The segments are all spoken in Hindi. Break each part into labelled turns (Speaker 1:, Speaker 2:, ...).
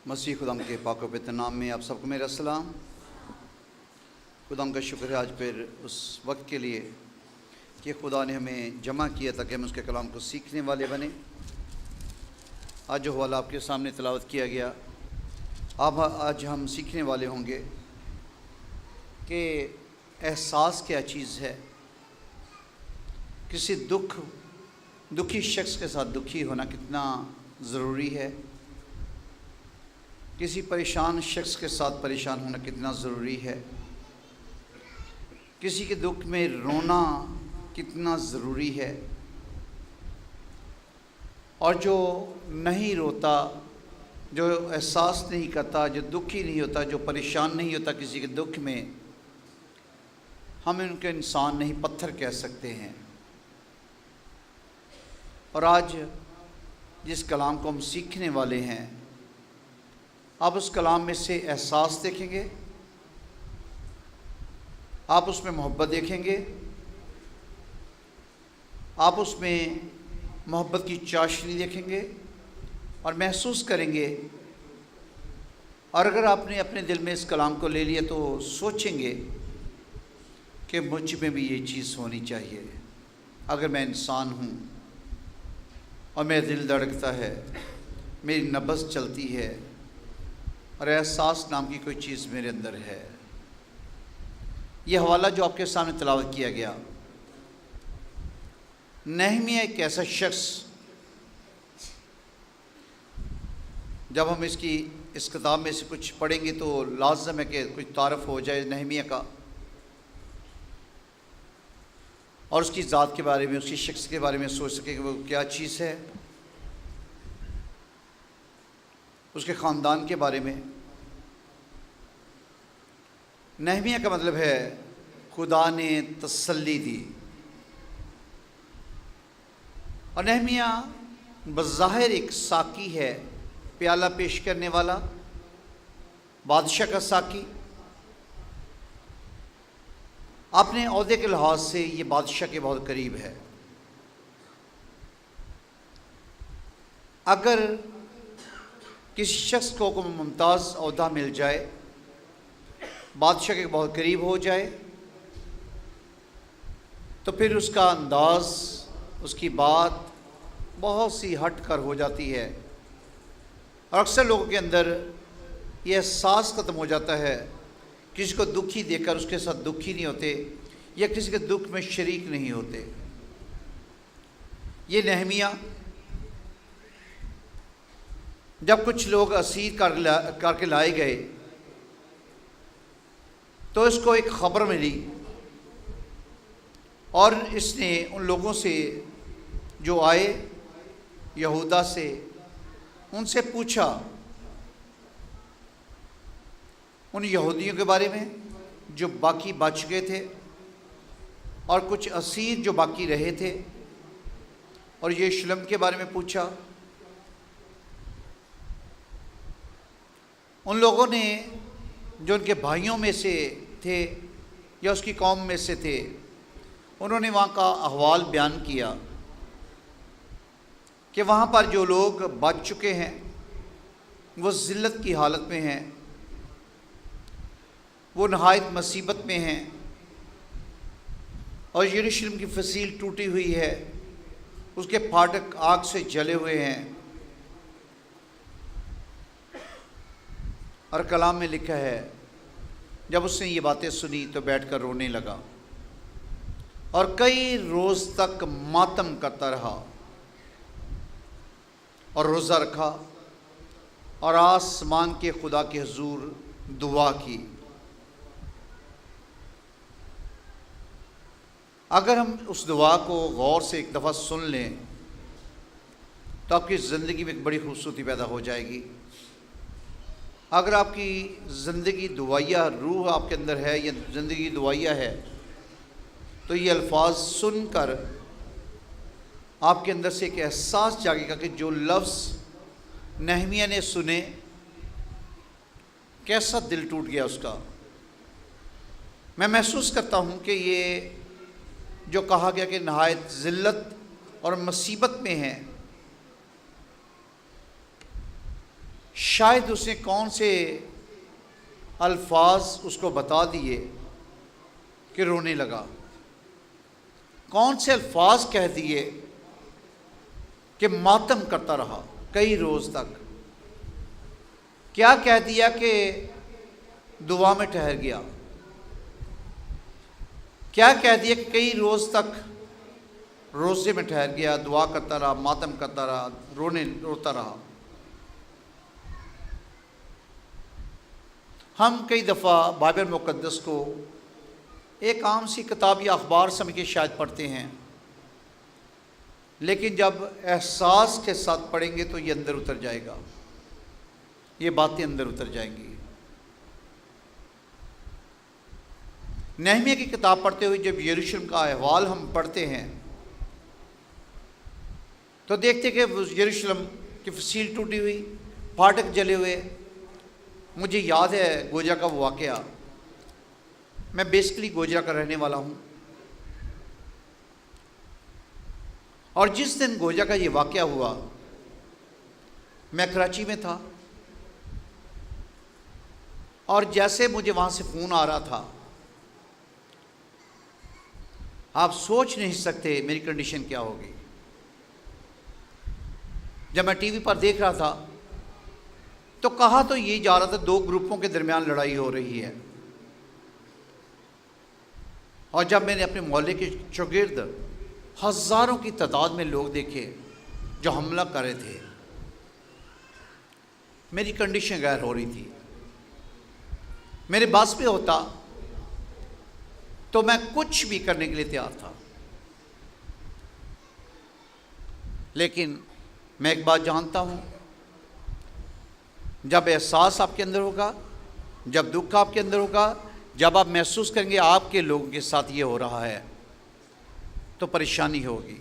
Speaker 1: मसीह खुदाम के पाक पवित्र नाम में आप सबको मेरा सलाम। खुदाम का शुक्र है आज फिर उस वक्त के लिए कि खुदा ने हमें जमा किया ताकि हम उसके कलाम को सीखने वाले बने। आज जो हवाला आपके सामने तिलावत किया गया, अब आज हम सीखने वाले होंगे कि एहसास क्या चीज़ है। किसी दुखी शख्स के साथ दुखी होना कितना ज़रूरी है, किसी परेशान शख्स के साथ परेशान होना कितना ज़रूरी है, किसी के दुख में रोना कितना ज़रूरी है, और जो नहीं रोता, जो एहसास नहीं करता, जो दुखी नहीं होता, जो परेशान नहीं होता किसी के दुख में, हम उनके इंसान नहीं पत्थर कह सकते हैं। और आज जिस कलाम को हम सीखने वाले हैं, आप उस कलाम में से एहसास देखेंगे, आप उसमें मोहब्बत देखेंगे, आप उसमें मोहब्बत की चाशनी देखेंगे और महसूस करेंगे। और अगर आपने अपने दिल में इस कलाम को ले लिया तो सोचेंगे कि मुझ में भी ये चीज़ होनी चाहिए। अगर मैं इंसान हूँ और मेरा दिल धड़कता है, मेरी नब्ज़ चलती है और एहसास नाम की कोई चीज़ मेरे अंदर है। यह हवाला जो आपके सामने तिलावत किया गया, नहमिया एक ऐसा शख्स, जब हम इस किताब में से कुछ पढ़ेंगे तो लाज़िम है कि कुछ तारफ़ हो जाए नहमिया का और उसकी ज़ात के बारे में, उसकी शख्स के बारे में सोच सके कि वो क्या चीज़ है, उसके ख़ानदान के बारे में। नहमिया का मतलब है खुदा ने तसल्ली दी। और नहमिया बज़ाहिर एक साकी है, प्याला पेश करने वाला, बादशाह का साकी। अपने ओहदे के लिहाज से ये बादशाह के बहुत करीब है। अगर किसी शख्स को मुमताज़ ओहदा मिल जाए, बादशाह के बहुत करीब हो जाए, तो फिर उसका अंदाज़, उसकी बात बहुत सी हट कर हो जाती है। और अक्सर लोगों के अंदर ये एहसास ख़त्म हो जाता है। किसी को दुखी देखकर उसके साथ दुखी नहीं होते या किसी के दुख में शरीक नहीं होते। ये नहमिया, जब कुछ लोग असीर करके लाए गए तो इसको एक ख़बर मिली और इसने उन लोगों से जो आए यहूदा से, उनसे पूछा, उन यहूदियों के बारे में जो बाकी बच गए थे और कुछ असीर जो बाकी रहे थे, और यरूशलेम के बारे में पूछा। उन लोगों ने जो उनके भाइयों में से थे या उसकी कौम में से थे, उन्होंने वहाँ का अहवाल बयान किया कि वहाँ पर जो लोग बच चुके हैं वो ज़िल्लत की हालत में हैं, वो नहायत मुसीबत में हैं, और यरूशलेम की फसील टूटी हुई है, उसके फाटक आग से जले हुए हैं। और कलाम में लिखा है, जब उसने ये बातें सुनी तो बैठकर रोने लगा और कई रोज़ तक मातम करता रहा और रोज़ा रखा और आसमान के खुदा के हुजूर दुआ की। अगर हम उस दुआ को गौर से एक दफ़ा सुन लें तो आपकी ज़िंदगी में एक बड़ी खूबसूरती पैदा हो जाएगी। अगर आपकी ज़िंदगी दुआया रूह आपके अंदर है या ज़िंदगी दुआया है, तो ये अल्फाज सुनकर आपके अंदर से एक एहसास जागेगा कि जो लफ्ज़ नहमिया ने सुने, कैसा दिल टूट गया उसका। मैं महसूस करता हूँ कि ये जो कहा गया कि नहायत ज़िल्लत और मुसीबत में है, शायद उसने कौन से अल्फाज उसको बता दिए कि रोने लगा, कौन से अल्फाज कह दिए कि मातम करता रहा कई रोज़ तक, क्या कह दिया कि दुआ में ठहर गया, क्या कह दिया कि कई रोज़ तक रोज़े में ठहर गया, दुआ करता रहा, मातम करता रहा, रोता रहा। हम कई दफ़ा बाइबल मुक़द्दस को एक आम सी किताब या अखबार समझ के शायद पढ़ते हैं, लेकिन जब एहसास के साथ पढ़ेंगे तो ये अंदर उतर जाएगा, ये बातें अंदर उतर जाएंगी। नहमिया की किताब पढ़ते हुए जब यरूशलेम का अहवाल हम पढ़ते हैं तो देखते कि यरूशलेम की फसील टूटी हुई, फाटक जले हुए। मुझे याद है गोजा का वो वाक़या, मैं बेसिकली गोजा का रहने वाला हूँ, और जिस दिन गोजा का ये वाक़या हुआ मैं कराची में था, और जैसे मुझे वहाँ से फ़ोन आ रहा था, आप सोच नहीं सकते मेरी कंडीशन क्या होगी। जब मैं टीवी पर देख रहा था तो कहा तो ये जा रहा था दो ग्रुपों के दरमियान लड़ाई हो रही है, और जब मैंने अपने मोहल्ले के चौगिर्द हज़ारों की तादाद में लोग देखे जो हमला कर रहे थे, मेरी कंडीशन गैर हो रही थी। मेरे बस पे होता तो मैं कुछ भी करने के लिए तैयार था, लेकिन मैं एक बात जानता हूँ, जब एहसास आपके अंदर होगा, जब दुख आपके अंदर होगा, जब आप महसूस करेंगे आपके लोगों के साथ ये हो रहा है, तो परेशानी होगी।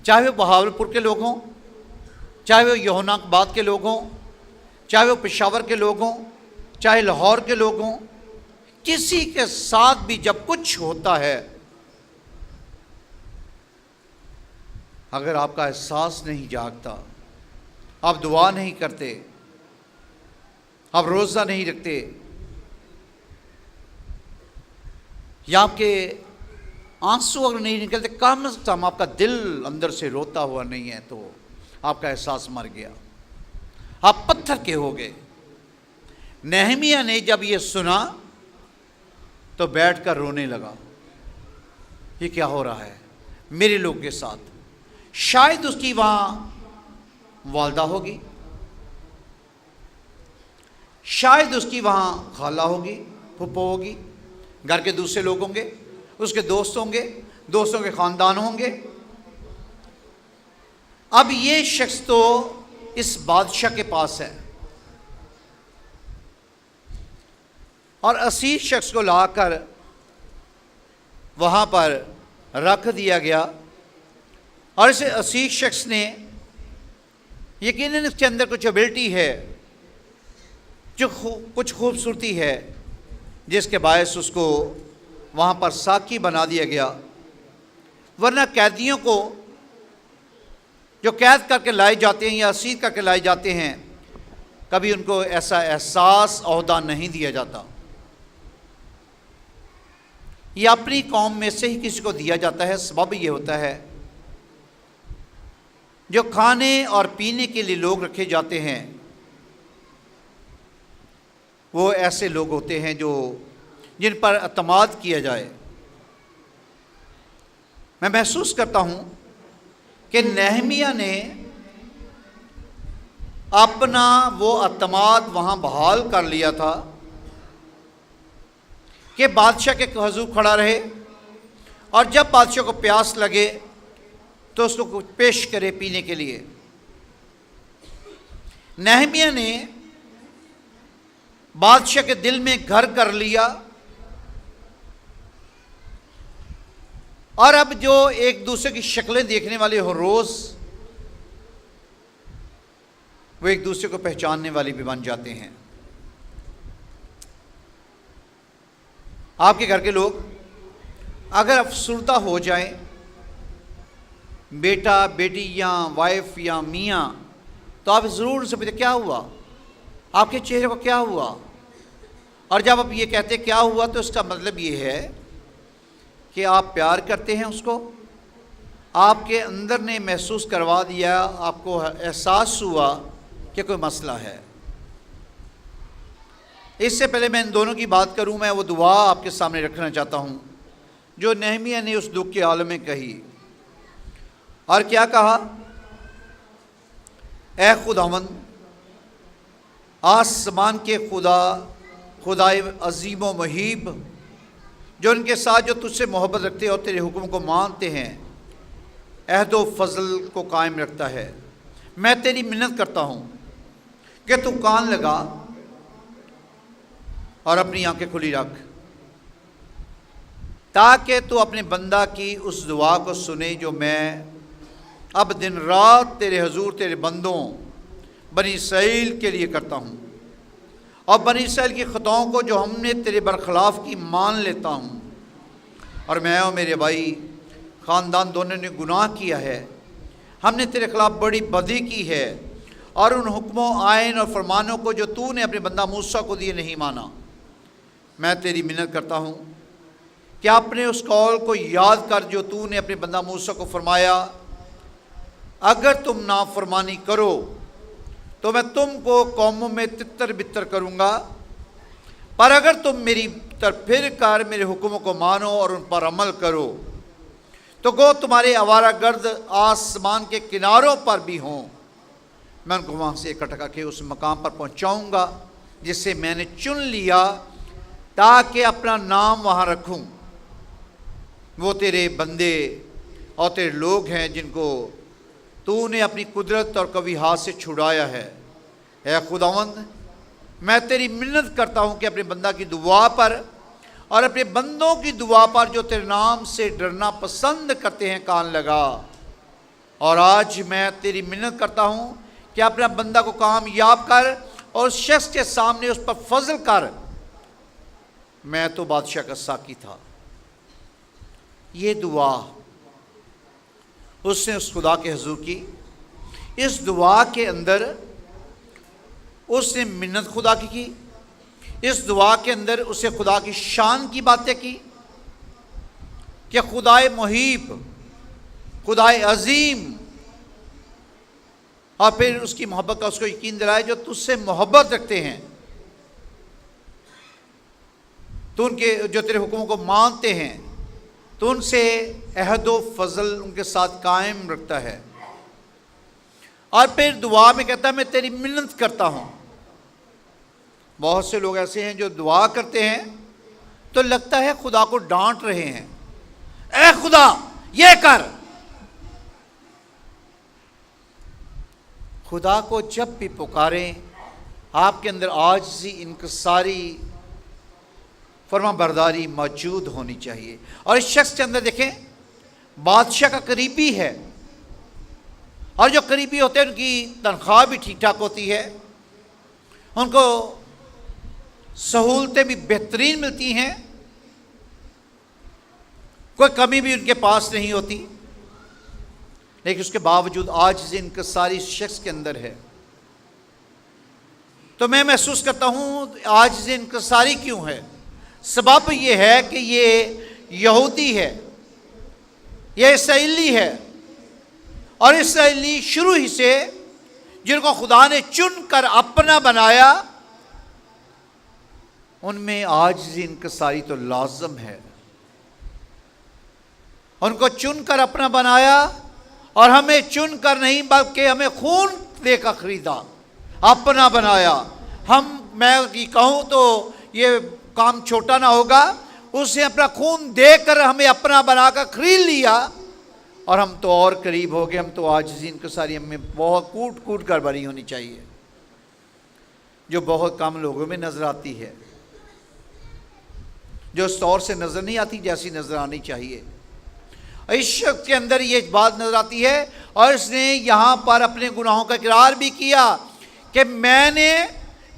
Speaker 1: चाहे वो बहावलपुर के लोग हों, चाहे वो यहोनाबाद के लोग हों, चाहे वो पेशावर के लोग हों, चाहे लाहौर के लोग हों, किसी के साथ भी जब कुछ होता है, अगर आपका एहसास नहीं जागता, आप दुआ नहीं करते, आप रोज़ा नहीं रखते, या आपके आंसू अगर नहीं निकलते, कम से कम आपका दिल अंदर से रोता हुआ नहीं है, तो आपका एहसास मर गया, आप पत्थर के हो गए। नहमिया ने जब ये सुना तो बैठकर रोने लगा, ये क्या हो रहा है मेरे लोग के साथ। शायद उसकी वहाँ वालदा होगी, शायद उसकी वहाँ खाला होगी, फुप्पो होगी, घर के दूसरे लोग होंगे, उसके दोस्त होंगे, दोस्तों के ख़ानदान होंगे। अब ये शख्स तो इस बादशाह के पास है, और असीर शख्स को लाकर वहाँ पर रख दिया गया, और इस असीर शख्स ने यकीनन इसके अंदर कुछ एबिलिटी है, जो कुछ खूबसूरती है, जिसके बायस उसको वहाँ पर साकी बना दिया गया। वरना कैदियों को जो कैद करके लाए जाते हैं या असीर करके लाए जाते हैं, कभी उनको ऐसा एहसास ओहदा नहीं दिया जाता। ये अपनी कौम में से ही किसी को दिया जाता है। सबब ये होता है, जो खाने और पीने के लिए लोग रखे जाते हैं, वो ऐसे लोग होते हैं जो जिन पर अतमाद किया जाए। मैं महसूस करता हूँ कि नहमिया ने अपना वो अतमाद वहाँ बहाल कर लिया था कि बादशाह के हुजूर खड़ा रहे, और जब बादशाह को प्यास लगे तो उसको कुछ पेश करे पीने के लिए। नहमिया ने बादशाह के दिल में घर कर लिया, और अब जो एक दूसरे की शक्लें देखने वाले हो रोज़, वो एक दूसरे को पहचानने वाले भी बन जाते हैं। आपके घर के लोग अगर अफसरदा हो जाएं, बेटा बेटी या वाइफ या मियाँ तो आप ज़रूर उनसे पूछे क्या हुआ, आपके चेहरे को क्या हुआ। और जब आप ये कहते क्या हुआ तो इसका मतलब ये है कि आप प्यार करते हैं उसको, आपके अंदर ने महसूस करवा दिया, आपको एहसास हुआ कि कोई मसला है। इससे पहले मैं इन दोनों की बात करूं, मैं वो दुआ आपके सामने रखना चाहता हूं जो नेहमिया ने उस दुख के आलम में कही। और क्या कहा, ए खुदावंद, आसमान के खुदा, खुदाए अजीम व मुहीब, जो उनके साथ जो तुझसे मोहब्बत रखते और तेरे हुक्म को मानते हैं, अहद व फजल को कायम रखता है, मैं तेरी मिन्नत करता हूँ कि तू कान लगा और अपनी आंखें खुली रख, ताकि तू अपने बंदा की उस दुआ को सुने जो मैं अब दिन रात तेरे हुजूर तेरे बंदों बनी इसराइल के लिए करता हूँ, और बनी इसराइल की ख़ताओं को जो हमने तेरे बरखिलाफ़ की मान लेता हूँ। और मैं और मेरे भाई ख़ानदान दोनों ने गुनाह किया है, हमने तेरे ख़िलाफ़ बड़ी बदी की है, और उन हुक्मों, आयन और फरमानों को जो तूने अपने बंदा मूसा को दिए नहीं माना। मैं तेरी मिन्नत करता हूँ कि अपने उस कौल को याद कर जो तूने अपने बंदा मूसा को फरमाया, अगर तुम नाफरमानी करो तो मैं तुमको कौमों में तितर बितर करूँगा, पर अगर तुम मेरी तरफ फिर कर मेरे हुक्मों को मानो और उन पर अमल करो तो गो तुम्हारे आवारा गर्द आसमान के किनारों पर भी हों, मैं उनको वहाँ से इकट्ठा करके उस मकाम पर पहुँचाऊँगा जिससे मैंने चुन लिया, ताकि अपना नाम वहाँ रखूँ। वो तेरे बंदे और तेरे लोग हैं जिनको तूने अपनी कुदरत और कभी हाथ से छुड़ाया है। ऐ खुदावंद, मैं तेरी मिन्नत करता हूँ कि अपने बंदा की दुआ पर और अपने बंदों की दुआ पर जो तेरे नाम से डरना पसंद करते हैं कान लगा। और आज मैं तेरी मिन्नत करता हूँ कि अपना बंदा को कामयाब कर और उस शख्स के सामने उस पर फजल कर। मैं तो बादशाह का साकी था। ये दुआ उसने उस खुदा के हुजूर की। इस दुआ के अंदर उसने मिन्नत खुदा की। इस दुआ के अंदर उसे खुदा की शान की बातें की कि खुदाए मुहीब, खुदाए अजीम, और फिर उसकी मोहब्बत का उसको यकीन दिलाया जो तुझसे मोहब्बत रखते हैं, तो उनके जो तेरे हुक्मों को मानते हैं, तो उनसे अहद व फजल उनके साथ कायम रखता है। और फिर दुआ में कहता है मैं तेरी मिन्नत करता हूँ। बहुत से लोग ऐसे हैं जो दुआ करते हैं तो लगता है खुदा को डांट रहे हैं, ए खुदा ये कर। खुदा को जब भी पुकारें आपके अंदर आजिज़ी, इनकिसारी, फरमाबरदारी मौजूद होनी चाहिए। और इस शख्स के अंदर देखें, बादशाह का करीबी है, और जो करीबी होते हैं उनकी तनख्वाह भी ठीक ठाक होती है, उनको सहूलतें भी बेहतरीन मिलती हैं, कोई कमी भी उनके पास नहीं होती, लेकिन उसके बावजूद आज इनकिसारी शख्स के अंदर है। तो मैं महसूस करता हूँ आज इनकिसारी क्यों है। सबब ये है कि ये यहूदी है, ये इसराइली है, और इसराइली शुरू ही से जिनको खुदा ने चुन कर अपना बनाया, उनमें आज इनकिसारी तो लाजम है। उनको चुनकर अपना बनाया, और हमें चुनकर नहीं बल्कि हमें खून देकर खरीदा, अपना बनाया। मैं कहूँ तो ये काम छोटा ना होगा, उसने अपना खून देकर हमें अपना बनाकर खरीद लिया, और हम तो और करीब हो गए। हम तो आज इनकिसारी हमें बहुत कूट कूट कर भरी होनी चाहिए, जो बहुत कम लोगों में नजर आती है, जो उस तौर से नजर नहीं आती जैसी नजर आनी चाहिए। इस शख्स के अंदर ये बात नजर आती है, और इसने यहाँ पर अपने गुनाहों का इकरार भी किया कि मैंने,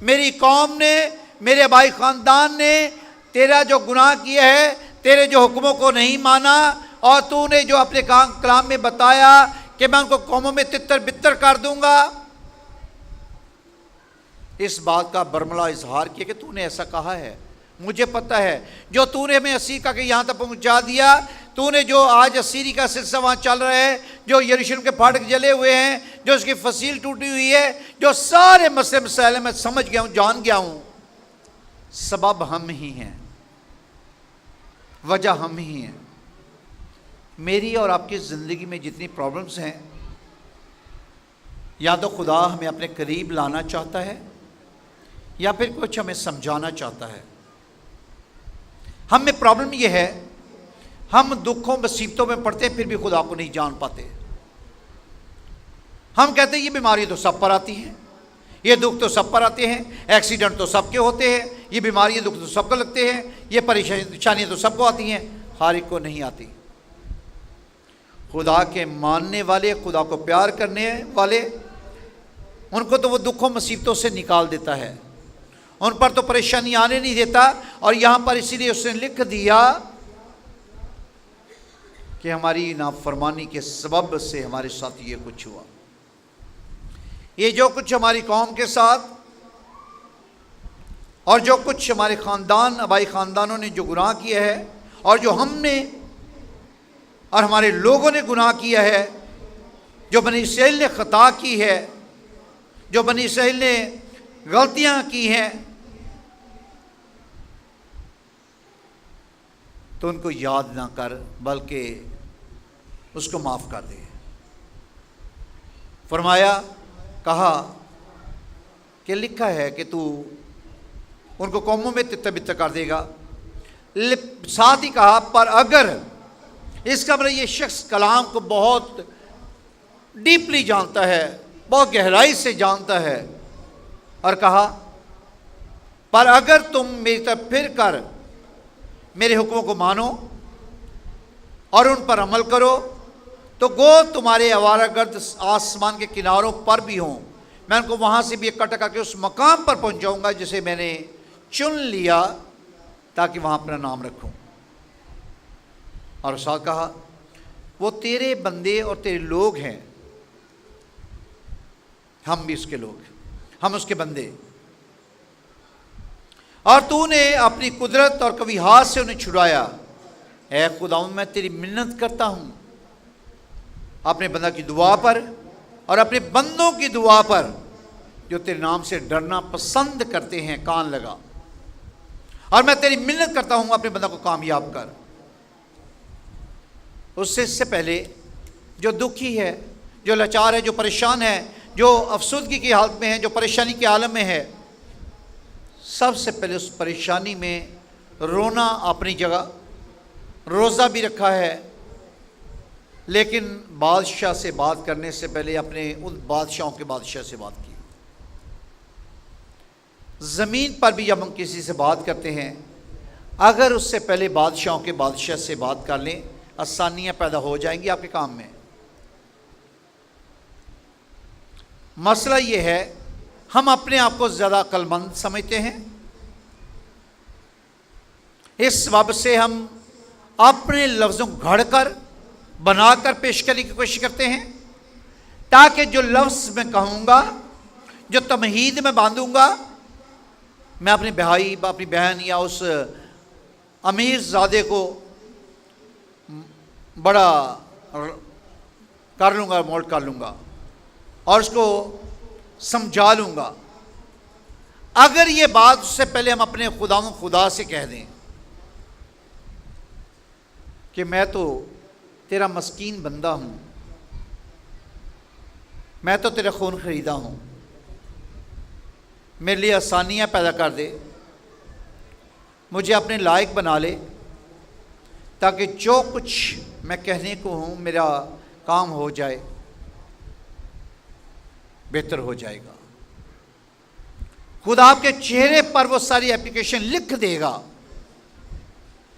Speaker 1: मेरी कौम ने, मेरे भाई ख़ानदान ने तेरा जो गुनाह किया है, तेरे जो हुक्मों को नहीं माना, और तूने जो अपने कलाम में बताया कि मैं उनको कौमों में तितर बितर कर दूंगा। इस बात का बरमला इजहार किया कि तूने ऐसा कहा है, मुझे पता है जो तूने हमें असीर का यहाँ तक पहुँचा दिया, तूने जो आज असीरी का सिलसिला वहाँ चल रहा है, जो यरूशलेम के फाटक जले हुए हैं, जो उसकी फसील टूटी हुई है, जो सारे मसले मसाइल मैं समझ गया हूँ, जान गया हूँ, सबब हम ही हैं, वजह हम ही हैं। मेरी और आपकी ज़िंदगी में जितनी प्रॉब्लम्स हैं, या तो खुदा हमें अपने करीब लाना चाहता है या फिर कुछ हमें समझाना चाहता है। हम में प्रॉब्लम यह है, हम दुखों मुसीबतों में पड़ते फिर भी खुदा को नहीं जान पाते। हम कहते हैं ये बीमारी तो सब पर आती है, ये दुख तो सब पर आते हैं, एक्सीडेंट तो सबके होते हैं, ये बीमारी दुख तो सबको लगते हैं, ये परेशानियाँ तो सबको आती हैं, हर एक को नहीं आती। खुदा के मानने वाले, खुदा को प्यार करने वाले, उनको तो वो दुखों मुसीबतों से निकाल देता है, उन पर तो परेशानी आने नहीं देता। और यहाँ पर इसीलिए उसने लिख दिया कि हमारी नाफरमानी के सबब से हमारे साथ ये कुछ हुआ। ये जो कुछ हमारी कौम के साथ और जो कुछ हमारे ख़ानदान, आबाई ख़ानदानों ने जो गुनाह किया है, और जो हमने और हमारे लोगों ने गुनाह किया है, जो बनी इसराइल ने ख़ता की है, जो बनी इसराइल ने गलतियां की हैं, तो उनको याद ना कर बल्कि उसको माफ़ कर दे। फरमाया, कहा कि लिखा है कि तू उनको कौमों में तितर-बितर कर देगा। साथ ही कहा, पर अगर, इसका मतलब ये शख्स कलाम को बहुत डीपली जानता है, बहुत गहराई से जानता है, और कहा, पर अगर तुम मेरी तरफ फिर कर मेरे हुक्मों को मानो और उन पर अमल करो, तो गो तुम्हारे आवारागर्द आसमान के किनारों पर भी हों, मैं उनको वहाँ से भी इकट्ठा करके उस मकाम पर पहुँचाऊँगा जिसे मैंने चुन लिया, ताकि वहाँ अपना नाम रखूँ। और साथ कहा, वो तेरे बंदे और तेरे लोग हैं, हम भी उसके लोग, हम उसके बंदे, और तूने अपनी कुदरत और कभी हाथ से उन्हें छुड़ाया। ऐ खुदावंद, मैं तेरी मिन्नत करता हूँ अपने बंदा की दुआ पर और अपने बंदों की दुआ पर जो तेरे नाम से डरना पसंद करते हैं, कान लगा। और मैं तेरी मिन्नत करता हूँ अपने बंदा को कामयाब कर। उससे पहले जो दुखी है, जो लाचार है, जो परेशान है, जो अफसुदगी की हालत में है, जो परेशानी के आलम में है, सबसे पहले उस परेशानी में रोना अपनी जगह, रोज़ा भी रखा है, लेकिन बादशाह से बात करने से पहले अपने उन बादशाहों के बादशाह से बात की। ज़मीन पर भी जब हम किसी से बात करते हैं, अगर उससे पहले बादशाहों के बादशाह से बात कर लें, आसानियाँ पैदा हो जाएंगी आपके काम में। मसला ये है, हम अपने आप को ज़्यादा अक्लमंद समझते हैं, इस वजह से हम अपने लफ्ज़ों को घड़कर बनाकर पेश करने की कोशिश करते हैं, ताकि जो लफ्ज़ मैं कहूँगा, जो तमहीद में बांधूँगा, मैं अपने भाई, अपनी बहन या उस अमीर ज़ादे को बड़ा कर लूँगा, मोल्ड कर लूँगा और उसको समझा लूँगा। अगर ये बात उससे पहले हम अपने खुदा से कह दें कि मैं तो तेरा मस्कीन बंदा हूँ, मैं तो तेरा खून ख़रीदा हूँ, मेरे लिए आसानियाँ पैदा कर दे, मुझे अपने लायक बना ले, ताकि जो कुछ मैं कहने को हूँ मेरा काम हो जाए, बेहतर हो जाएगा। खुदा आपके चेहरे पर वो सारी एप्लीकेशन लिख देगा,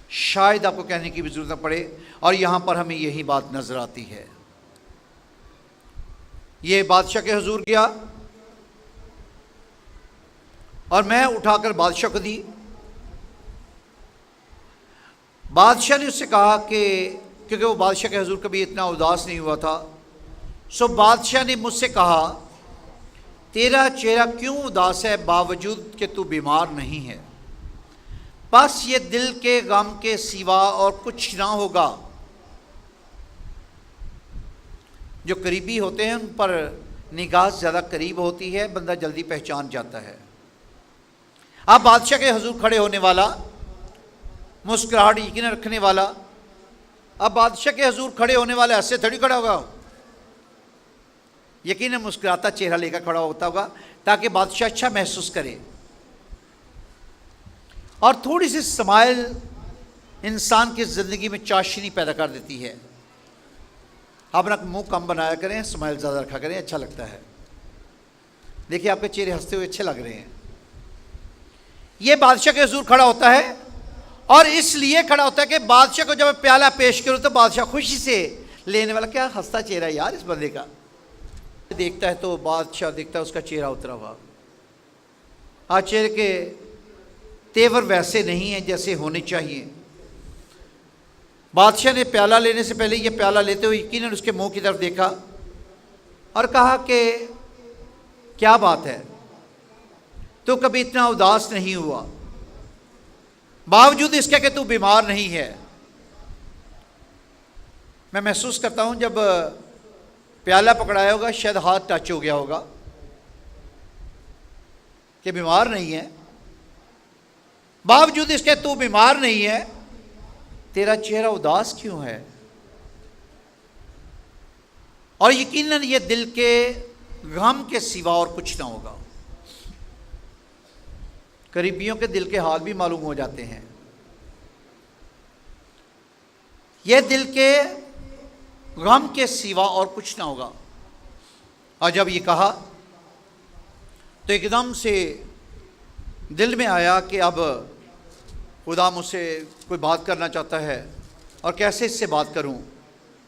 Speaker 1: शायद आपको कहने की भी जरूरत न पड़े। और यहाँ पर हमें यही बात नजर आती है। ये बादशाह के हुजूर गया और मैं उठाकर बादशाह को दी। बादशाह ने उससे कहा कि, क्योंकि वो बादशाह के हुजूर कभी इतना उदास नहीं हुआ था, सो बादशाह ने मुझसे कहा तेरा चेहरा क्यों उदास है बावजूद कि तू बीमार नहीं है। बस ये दिल के गम के सिवा और कुछ ना होगा। जो करीबी होते हैं उन पर निगाह ज़्यादा करीब होती है, बंदा जल्दी पहचान जाता है। आप बादशाह के हुजूर खड़े होने वाला, मुस्कुराहट यकीन रखने वाला, अब बादशाह के हुजूर खड़े होने वाला ऐसे थोड़ी खड़ा होगा, यकीन मुस्कुराता चेहरा लेकर खड़ा होता होगा ताकि बादशाह अच्छा महसूस करे। और थोड़ी सी स्माइल इंसान की ज़िंदगी में चाशनी पैदा कर देती है। अपना मुंह कम बनाया करें, स्माइल ज़्यादा रखा करें, अच्छा लगता है। देखिए आपके चेहरे हंसते हुए अच्छे लग रहे हैं। ये बादशाह के हुजूर खड़ा होता है और इसलिए खड़ा होता है कि बादशाह को जब प्याला पेश करूं तो बादशाह खुशी से लेने वाला, क्या हंसता चेहरा यार इस बंदे का। देखता है तो बादशाह देखता है उसका चेहरा उतरा हुआ। आज चेहरे के तेवर वैसे नहीं हैं जैसे होने चाहिए। बादशाह ने प्याला लेने से पहले ये प्याला लेते हुए यकीनन उसके मुंह की तरफ देखा और कहा कि क्या बात है, तो कभी इतना उदास नहीं हुआ बावजूद इसके कि तू बीमार नहीं है। मैं महसूस करता हूं जब प्याला पकड़ाया होगा शायद हाथ टच हो गया होगा कि बीमार नहीं है, बावजूद इसके तू बीमार नहीं है, तेरा चेहरा उदास क्यों है। और यकीनन ये दिल के गम के सिवा और कुछ ना होगा। करीबियों के दिल के हाल भी मालूम हो जाते हैं। यह दिल के गम के सिवा और कुछ ना होगा। और जब ये कहा तो एकदम से दिल में आया कि अब खुदा मुझसे कोई बात करना चाहता है और कैसे इससे बात करूं,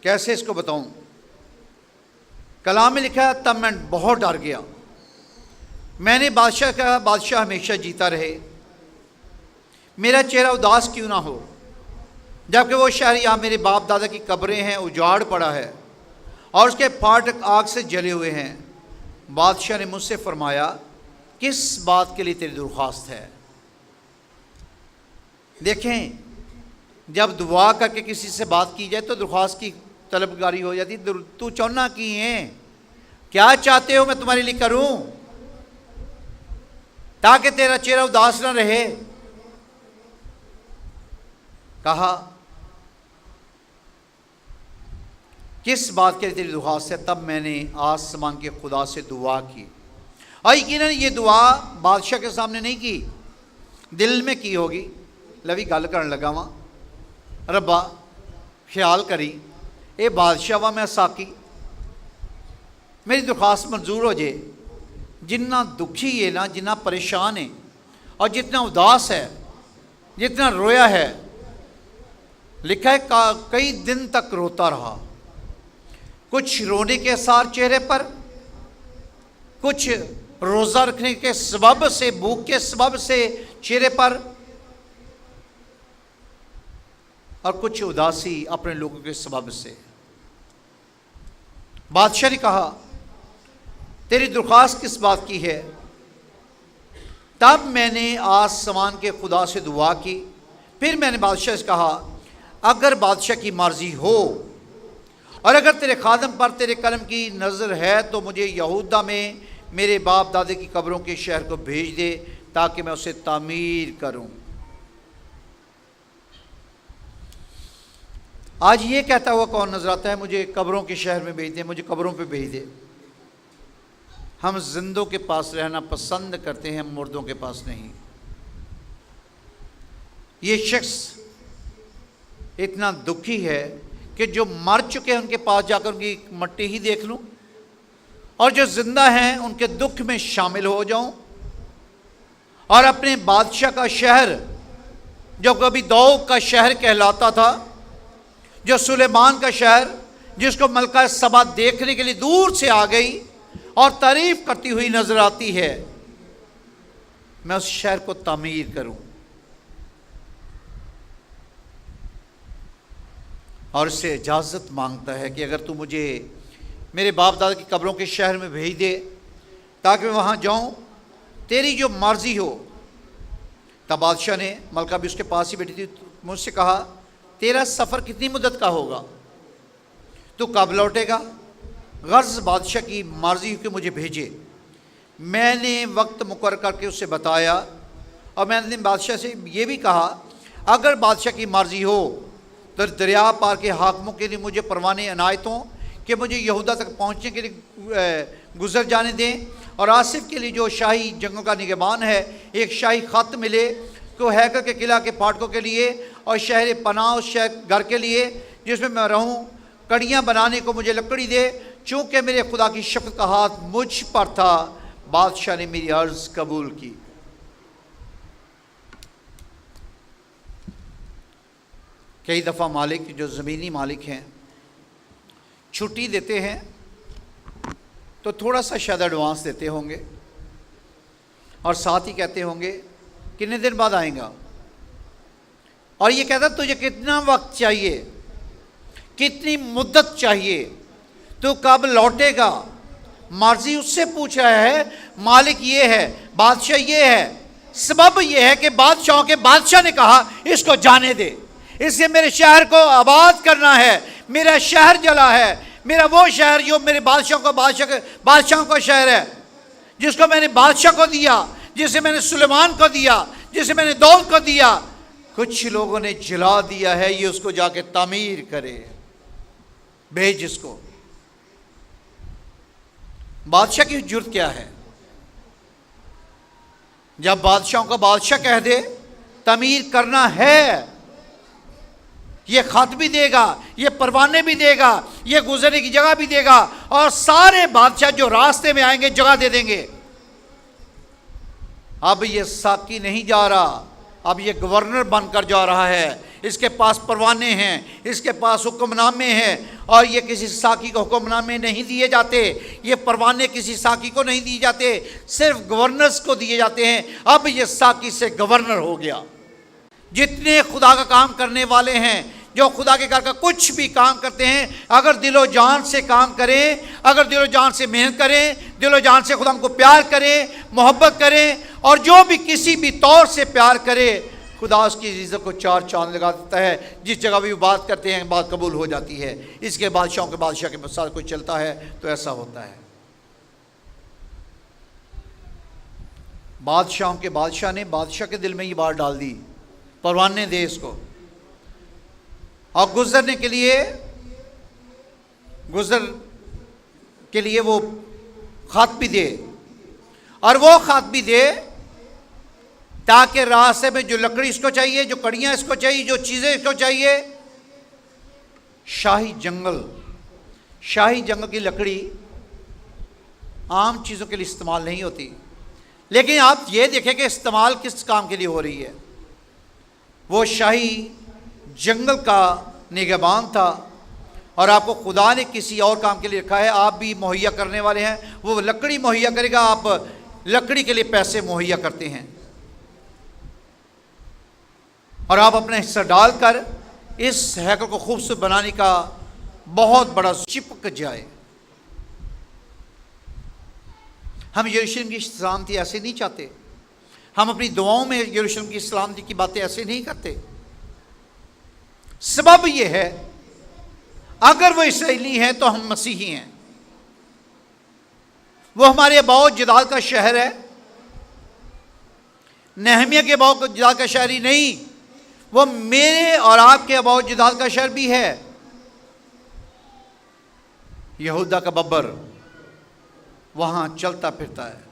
Speaker 1: कैसे इसको बताऊं। कलाम में लिखा है तब मैं बहुत डर गया। मैंने बादशाह कहा बादशाह हमेशा जीता रहे, मेरा चेहरा उदास क्यों ना हो, जबकि वो शहर यहाँ मेरे बाप दादा की कब्रें हैं, उजाड़ पड़ा है और उसके फाटक आग से जले हुए हैं। बादशाह ने मुझसे फरमाया किस बात के लिए तेरी दरख्वास्त है। देखें, जब दुआ करके किसी से बात की जाए तो दरख्वास्त की तलबगारी हो जाती। तू चौना की है, क्या चाहते हो मैं तुम्हारे लिए करूं ताकि तेरा चेहरा उदास ना रहे। कहा किस बात के लिए तेरी दुआ से। तब मैंने आसमान के खुदा से दुआ की और यकीनन ये दुआ बादशाह के सामने नहीं की, दिल में की होगी। लवी गल कर लगा वहाँ, रब्बा ख्याल करी ए बादशाह वा मैं साकी, मेरी दरख्वास्त मंजूर हो जाए। जितना दुखी है ना, जितना परेशान है और जितना उदास है, जितना रोया है, लिखा है कई दिन तक रोता रहा। कुछ रोने के आसार चेहरे पर, कुछ रोज़ा रखने के सबब से, भूख के सबब से चेहरे पर, और कुछ उदासी अपने लोगों के सबब से। बादशाह ने कहा तेरी दरख्वास्त किस बात की है। तब मैंने आसमान के खुदा से दुआ की। फिर मैंने बादशाह से कहा अगर बादशाह की मर्जी हो और अगर तेरे खादम पर तेरे कलम की नज़र है तो मुझे यहूदा में मेरे बाप दादे की कब्रों के शहर को भेज दे ताकि मैं उसे तामीर करूं। आज ये कहता हुआ कौन नजर आता है मुझे कब्रों के शहर में भेज दे, मुझे कब्रों पे भेज दे। हम जिंदों के पास रहना पसंद करते हैं, मुर्दों के पास नहीं। ये शख्स इतना दुखी है कि जो मर चुके हैं उनके पास जाकर उनकी मट्टी ही देख लूं और जो जिंदा हैं उनके दुख में शामिल हो जाऊं और अपने बादशाह का शहर जो कभी दाऊद का शहर कहलाता था, जो सुलेमान का शहर जिसको मलका सबा देखने के लिए दूर से आ गई और तारीफ करती हुई नजर आती है, मैं उस शहर को तामीर करूं। और उससे इजाज़त मांगता है कि अगर तू मुझे मेरे बाप दादा की कब्रों के शहर में भेज दे ताकि मैं वहाँ जाऊँ, तेरी जो मर्जी हो। तब बादशाह ने, मलका भी उसके पास ही बैठी थी, मुझसे कहा, तेरा सफ़र कितनी मुद्दत का होगा, तू कब लौटेगा? गर्ज बादशाह की मर्जी कि मुझे भेजे। मैंने वक्त मुकर्रर करके उससे बताया, और मैंने बादशाह से ये भी कहा, अगर बादशाह की मर्जी हो तो दरिया पार के हाकिमों के लिए मुझे परवाने इनायत हों कि मुझे यहूदा तक पहुँचने के लिए गुजर जाने दें, और आसिफ के लिए जो शाही जंगों का निगहबान है एक शाही ख़त मिले तो हैकर के किला के फाटकों के लिए और शहर पनाह उस शहर घर के लिए जिसमें मैं रहूं, कड़ियाँ बनाने को मुझे लकड़ी दे, चूँकि मेरे खुदा की शफ़क़त का हाथ मुझ पर था। बादशाह ने मेरी अर्ज़ कबूल की। कई दफ़ा मालिक, जो ज़मीनी मालिक हैं, छुट्टी देते हैं तो थोड़ा सा शायद एडवांस देते होंगे और साथ ही कहते होंगे कितने दिन बाद आएगा, और ये कहता तुझे कितना वक्त चाहिए, कितनी मुद्दत चाहिए, तो कब लौटेगा। मर्जी उससे पूछ रहा है, मालिक ये है, बादशाह ये है। सबब ये है कि बादशाहों के बादशाह ने कहा इसको जाने दे, इससे मेरे शहर को आबाद करना है। मेरा शहर जला है, मेरा वो शहर जो मेरे बादशाहों का शहर है, जिसको मैंने बादशाह को दिया, जिसे मैंने सुलेमान को दिया, जिसे मैंने दौलत को दिया। कुछ लोगों ने जला दिया है, ये उसको जाके तामीर करे, भेज इसको। बादशाह की जुर्त क्या है? जब बादशाहों का बादशाह कह दे तामीर करना है, ये खत भी देगा, ये परवाने भी देगा, ये गुजरने की जगह भी देगा, और सारे बादशाह जो रास्ते में आएंगे जगह दे देंगे। अब ये साकी नहीं जा रहा, अब ये गवर्नर बनकर जा रहा है। इसके पास परवाने हैं, इसके पास हुक्मनामे हैं, और ये किसी साकी को हुक्मनामे नहीं दिए जाते, ये परवाने किसी साकी को नहीं दिए जाते, सिर्फ गवर्नर्स को दिए जाते हैं। अब ये साकी से गवर्नर हो गया। जितने खुदा का काम करने वाले हैं, जो खुदा के घर का कुछ भी काम करते हैं, अगर दिलो जान से काम करें, अगर दिलो जान से मेहनत करें, दिलो जान से खुदा को प्यार करें, मोहब्बत करें, और जो भी किसी भी तौर से प्यार करे, खुदा उसकी इज़्ज़त को चार चांद लगा देता है। जिस जगह भी वो बात करते हैं बात कबूल हो जाती है। इसके बादशाहों के बादशाह के साथ कोई चलता है तो ऐसा होता है। बादशाहों के बादशाह ने बादशाह के दिल में ये बात डाल दी, परवाने दे इसको, और गुजर के लिए वो खत भी दे, और वो खत भी दे ताकि रास्ते में जो लकड़ी इसको चाहिए, जो कड़ियाँ इसको चाहिए, जो चीज़ें इसको चाहिए, शाही जंगल की लकड़ी आम चीज़ों के लिए इस्तेमाल नहीं होती। लेकिन आप ये देखें कि इस्तेमाल किस काम के लिए हो रही है। वो शाही जंगल का निगहबान था, और आपको खुदा ने किसी और काम के लिए रखा है। आप भी मुहैया करने वाले हैं, वो लकड़ी मुहैया करेगा, आप लकड़ी के लिए पैसे मुहैया करते हैं, और आप अपना हिस्सा डालकर इस हैकल को खूबसूरत बनाने का बहुत बड़ा चिपक जाए। हम यरूशलेम की सलामती ऐसे नहीं चाहते, हम अपनी दुआओं में यरूशलेम की सलामती की बातें ऐसे नहीं करते। सबब यह है, अगर वो इसराइली हैं तो हम मसीही हैं। वो हमारे अबाओ जदाल का शहर है, नेहमिया के अबाओ जदाल का शहर ही नहीं, वो मेरे और आपके अबाओ जदाल का शहर भी है। यहूदा का बब्बर वहाँ चलता फिरता है,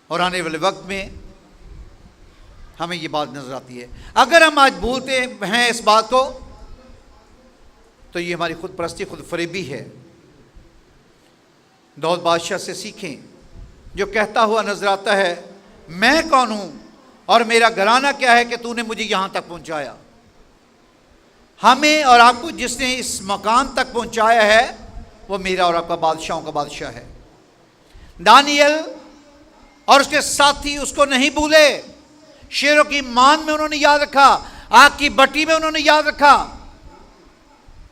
Speaker 1: और आने वाले वक्त में हमें ये बात नजर आती है। अगर हम आज भूलते हैं इस बात को, तो ये हमारी खुद परस्ती, खुद फरेबी है। दाऊद बादशाह से सीखें, जो कहता हुआ नजर आता है, मैं कौन हूँ और मेरा घराना क्या है कि तूने मुझे यहाँ तक पहुँचाया। हमें और आपको जिसने इस मकाम तक पहुँचाया है, वो मेरा और आपका बादशाहों का बादशाह है। दानियल और उसके साथी उसको नहीं भूले, शेरों की मान में उन्होंने याद रखा, आग की भट्टी में उन्होंने याद रखा।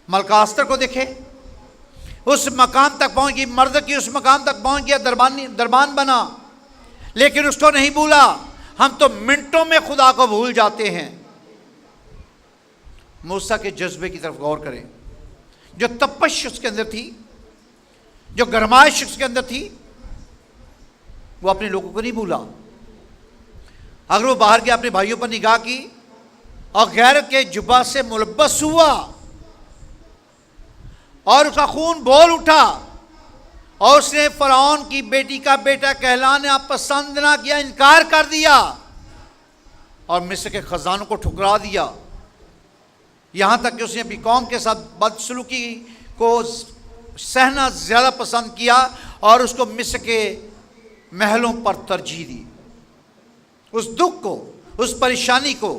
Speaker 1: मलका अस्तर को देखे, उस मकाम तक पहुंच गई, मर्द की उस मकाम तक पहुंच गया, दरबान बना, लेकिन उसको नहीं भूला। हम तो मिनटों में खुदा को भूल जाते हैं। मूसा के जज्बे की तरफ गौर करें, जो तपश उसके अंदर थी, जो गरमाइश उसके अंदर थी, वो अपने लोगों को नहीं भूला। अगर वो बाहर गया, अपने भाइयों पर निगाह की और गैर के जुबा से मुलब्बस हुआ और उसका खून बोल उठा और उसने फरौन की बेटी का बेटा कहलाना पसंद ना किया, इनकार कर दिया और मिस्र के खजानों को ठुकरा दिया, यहां तक कि उसने अपनी कौम के साथ बदसलूकी को सहना ज्यादा पसंद किया और उसको मिस्र के महलों पर तरजीह दी। उस दुख को, उस परेशानी को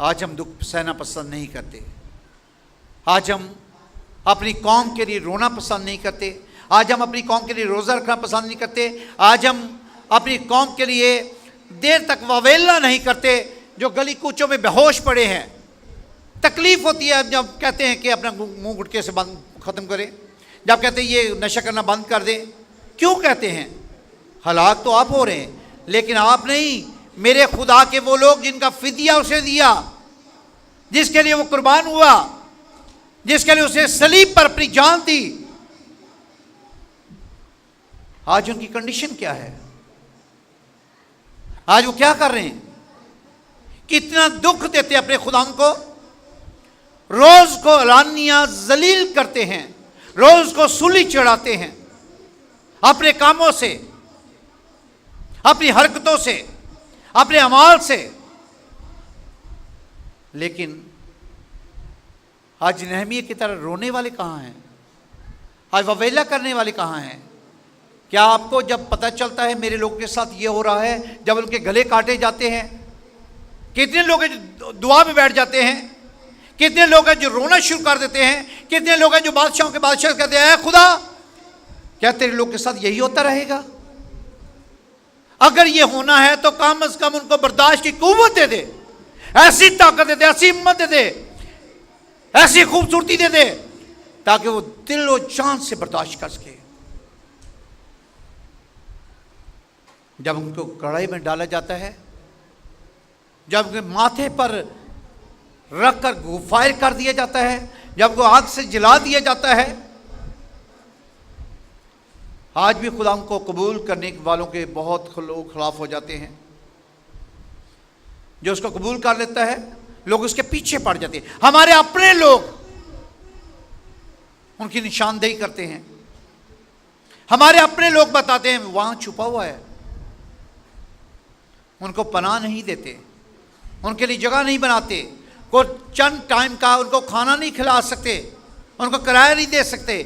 Speaker 1: आज हम दुख सहना पसंद नहीं करते। आज हम अपनी कौम के लिए रोना पसंद नहीं करते। आज हम अपनी कौम के लिए रोज़ा रखना पसंद नहीं करते। आज हम अपनी कौम के लिए देर तक वावेला नहीं करते। जो गली कूचों में बेहोश पड़े हैं, तकलीफ होती है जब कहते हैं कि अपना मुंह गुटके से बंद ख़त्म करें, जब कहते हैं ये नशा करना बंद कर दें। क्यों कहते हैं? हलाक तो आप हो रहे हैं, लेकिन आप नहीं, मेरे खुदा के वो लोग जिनका फिदिया उसे दिया, जिसके लिए वो कुर्बान हुआ, जिसके लिए उसे सलीब पर अपनी जान दी, आज उनकी कंडीशन क्या है? आज वो क्या कर रहे हैं? कितना दुख देते अपने खुदाम को, रोज को अलानिया जलील करते हैं, रोज को सूली चढ़ाते हैं अपने कामों से, अपनी हरकतों से, अपने अमाल से। लेकिन आज नहमिया की तरह रोने वाले कहाँ हैं? आज ववेला करने वाले कहाँ हैं? क्या आपको जब पता चलता है मेरे लोगों के साथ ये हो रहा है, जब उनके गले काटे जाते हैं, कितने लोग हैं जो दुआ में बैठ जाते हैं, कितने लोग हैं जो रोना शुरू कर देते हैं, कितने लोग हैं जो बादशाहों के बादशाह कहते हैं, खुदा क्या तेरे लोग के साथ यही होता रहेगा? अगर ये होना है तो कम से कम उनको बर्दाश्त की कुव्वत दे दे, ऐसी ताकत दे दे, ऐसी हिम्मत दे दे, ऐसी खूबसूरती दे दे, ताकि वो दिल और जान से बर्दाश्त कर सके। जब उनको कढ़ाई में डाला जाता है, जब उनके माथे पर रख कर फायर कर दिया जाता है, जब उनको आग से जला दिया जाता है, आज भी खुदा को कबूल करने वालों के बहुत लोग खिलाफ हो जाते हैं। जो उसको कबूल कर लेता है, लोग उसके पीछे पड़ जाते हैं। हमारे अपने लोग उनकी निशानदेही करते हैं, हमारे अपने लोग बताते हैं वहां छुपा हुआ है, उनको पनाह नहीं देते, उनके लिए जगह नहीं बनाते, को चंद टाइम का उनको खाना नहीं खिला सकते, उनको किराया नहीं दे सकते।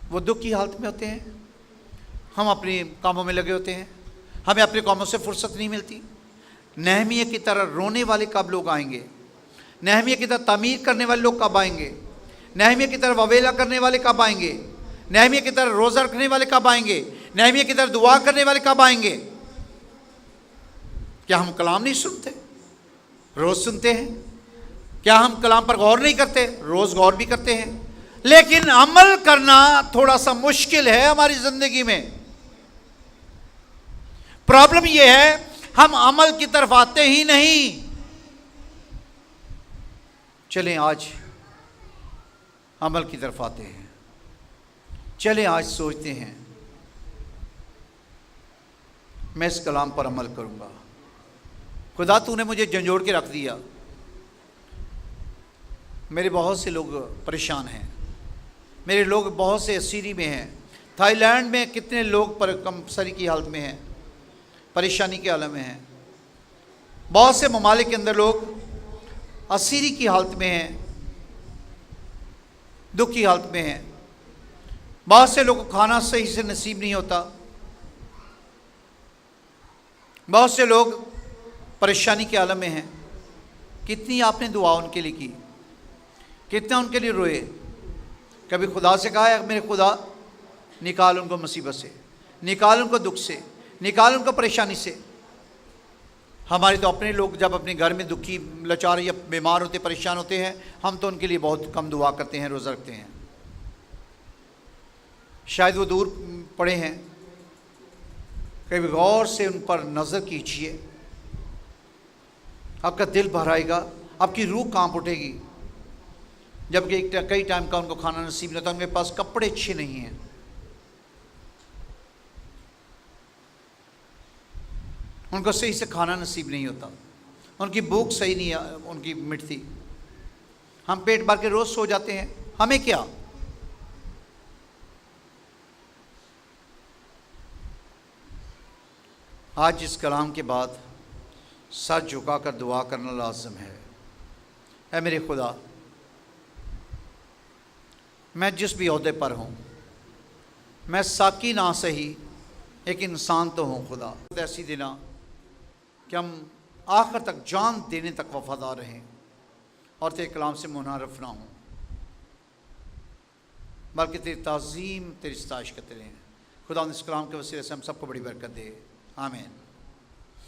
Speaker 1: वो दुख की हालत में होते हैं, हम अपने कामों में लगे होते हैं, हमें अपने कामों से फुर्सत नहीं मिलती। नहमिया की तरह रोने वाले कब लोग आएंगे? नहमिया की तरह तामीर करने वाले लोग कब आएंगे? नहमिया की तरह ववेला करने वाले कब आएंगे? नहमिया की तरह रोज़ा रखने वाले कब आएंगे? नहमिया की तरह दुआ करने वाले कब आएंगे? क्या हम कलाम नहीं सुनते? रोज़ सुनते हैं। क्या हम कलाम पर गौर नहीं करते? रोज़ गौर भी करते हैं, लेकिन अमल करना थोड़ा सा मुश्किल है हमारी ज़िंदगी में। प्रॉब्लम यह है, हम अमल की तरफ आते ही नहीं। चलें आज अमल की तरफ आते हैं, चलें आज सोचते हैं मैं इस कलाम पर अमल करूंगा। खुदा तूने मुझे झंझोड़ के रख दिया, मेरे बहुत से लोग परेशान हैं, मेरे लोग बहुत से असीरी में हैं। थाईलैंड में कितने लोग पर कमसरी की हालत में हैं, परेशानी के आलम में हैं। बहुत से ममालिक के अंदर लोग असीरी की हालत में हैं, दुख की हालत में हैं। बहुत से लोगों को खाना सही से नसीब नहीं होता, बहुत से लोग परेशानी के आलम में हैं। कितनी आपने दुआ उनके लिए की, कितना उनके लिए रोए? कभी खुदा से कहा है मेरे खुदा निकाल उनको मुसीबत से, निकाल उनको दुख से, निकाल उनको परेशानी से? हमारे तो अपने लोग जब अपने घर में दुखी, लाचार या बीमार होते, परेशान होते हैं, हम तो उनके लिए बहुत कम दुआ करते हैं, रोज़ा रखते हैं। शायद वो दूर पड़े हैं, कभी गौर से उन पर नज़र कीजिए, आपका दिल भर आएगा, आपकी रूह कांप उठेगी। जबकि कई टाइम का उनको खाना नसीब नहीं होता, उनके पास कपड़े अच्छे नहीं हैं, उनको सही से खाना नसीब नहीं होता, उनकी भूख सही नहीं है उनकी मिटती। हम पेट भर के रोज़ सो जाते हैं, हमें क्या। आज इस कलाम के बाद सर झुकाकर दुआ करना लाज़िम है। ऐ मेरे खुदा, मैं जिस भी ओहदे पर हूँ, मैं साकी ना सही एक इंसान तो हूँ खुदा। ऐसी देना कि हम आखिर तक जान देने तक वफादार रहें और तेरे कलाम से मुनारफ ना हों, बल्कि तेरी ताज़ीम, तेरी सताइश करते रहें। खुदा इस कलाम के वसीले से हम सबको बड़ी बरकत दे। आमीन।